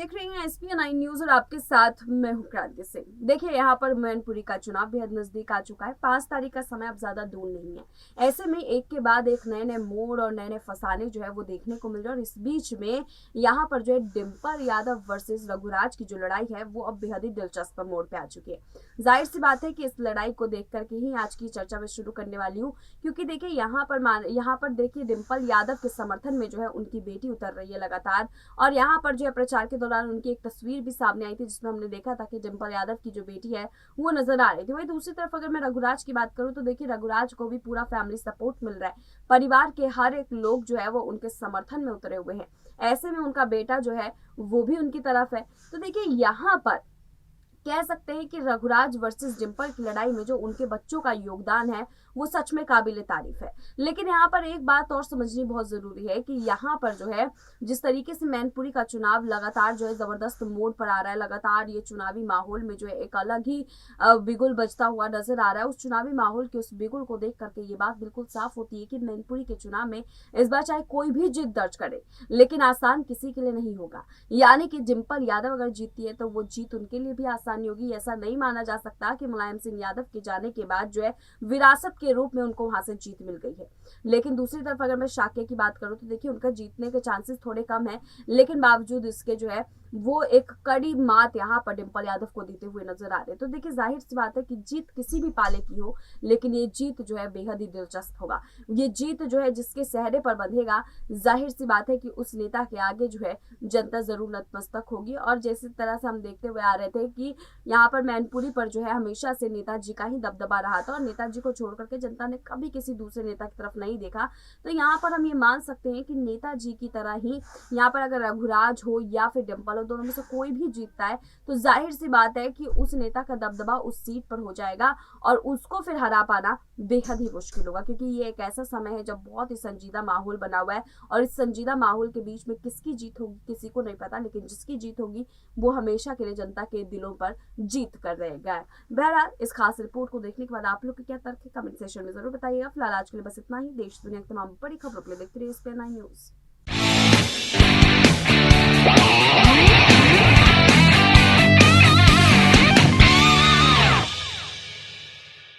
देख रही हैं एसपी9 न्यूज और आपके साथ मैं हूं क्रांति सिंह। देखिए, यहाँ पर मैनपुरी का चुनाव बेहद नजदीक आ चुका है। 5 तारीख का समय अब ज्यादा दूर नहीं है। ऐसे में एक के बाद एक नए नए मोड़ और नए नए फसाने जो है वो देखने को मिल रहे हैं। और इस बीच में यहाँ पर जो है डिम्पल यादव वर्सेस रघुराज की जो लड़ाई है वो अब बेहद ही दिलचस्प मोड़ पे आ चुकी है। जाहिर सी बात है कि इस लड़ाई को देख करके ही आज की चर्चा में शुरू करने वाली हूँ, क्योंकि देखिए यहाँ पर देखिए डिम्पल यादव के समर्थन में जो है उनकी बेटी उतर रही है लगातार। और यहाँ पर जो है प्रचार के दौरान उनकी एक तस्वीर भी सामने आई थी, जिसमें हमने देखा था कि डिम्पल यादव की जो बेटी है वो नजर आ रही थी। वही दूसरी तरफ अगर मैं रघुराज की बात करूं तो देखिए रघुराज को भी पूरा फैमिली सपोर्ट मिल रहा है। परिवार के हर एक लोग जो है वो उनके समर्थन में उतरे हुए हैं। ऐसे में उनका बेटा जो है वो भी उनकी तरफ है। तो देखिए यहाँ पर कह सकते हैं कि रघुराज वर्सेस डिम्पल की लड़ाई में जो उनके बच्चों का योगदान है वो सच में काबिले तारीफ है। लेकिन यहाँ पर एक बात और समझनी बहुत जरूरी है कि यहाँ पर जो है जिस तरीके से मैनपुरी का चुनाव लगातार जो है जबरदस्त मोड़ पर आ रहा है, लगातार ये चुनावी माहौल में जो है एक अलग ही बिगुल बजता हुआ नजर आ रहा है। उस चुनावी माहौल के उस बिगुल को देख करके ये बात बिल्कुल साफ होती है कि मैनपुरी के चुनाव में इस बार चाहे कोई भी जीत दर्ज करे, लेकिन आसान किसी के लिए नहीं होगा। यानी कि डिम्पल यादव अगर जीतती है तो वो जीत उनके लिए भी आसानी होगी। ऐसा नहीं माना जा सकता कि मुलायम सिंह यादव के जाने के बाद जो है विरासत के रूप में उनको वहां से जीत मिल गई है। लेकिन दूसरी तरफ अगर मैं शाक्य की बात करूं तो देखिए उनका जीतने के चांसेस थोड़े कम है, लेकिन बावजूद इसके जो है वो एक कड़ी मात यहाँ पर डिम्पल यादव को देते हुए नजर आ रहे हैं। तो देखिए जाहिर सी बात है कि जीत किसी भी पाले की हो, लेकिन ये जीत जो है बेहद ही दिलचस्प होगा। ये जीत जो है जिसके सहरे पर बंधेगा, जाहिर सी बात है कि उस नेता के आगे जो है जनता जरूर नतमस्तक होगी। और जैसे तरह से हम देखते हुए आ रहे थे कि यहाँ पर मैनपुरी पर जो है हमेशा से नेताजी का ही दबदबा रहा था और नेताजी को छोड़ करके जनता ने कभी किसी दूसरे नेता की तरफ नहीं देखा। तो यहाँ पर हम ये मान सकते हैं कि नेताजी की तरह ही यहाँ पर अगर रघुराज हो या फिर डिम्पल हो, दोनों में से कोई भी जीतता है तो जाहिर सी बात है कि उस नेता का दबदबा उस सीट पर हो जाएगा और उसको फिर हरा पाना बेहद ही मुश्किल होगा। क्योंकि ये एक ऐसा समय है जब बहुत ही संजीदा माहौल बना हुआ है और इस संजीदा माहौल के बीच में किसकी जीत होगी किसी को नहीं पता, लेकिन जिसकी जीत होगी वो हमेशा के लिए जनता के दिलों पर जीत कर रहेगा। बहरहाल इस खास रिपोर्ट को देखने के बाद आप लोग के क्या तर्क है कमेंट सेक्शन में जरूर बताइएगा। फिलहाल आज के लिए बस इतना ही। देश दुनिया की तमाम बड़ी खबरों के लिए देखते रहिए एसपी9 न्यूज।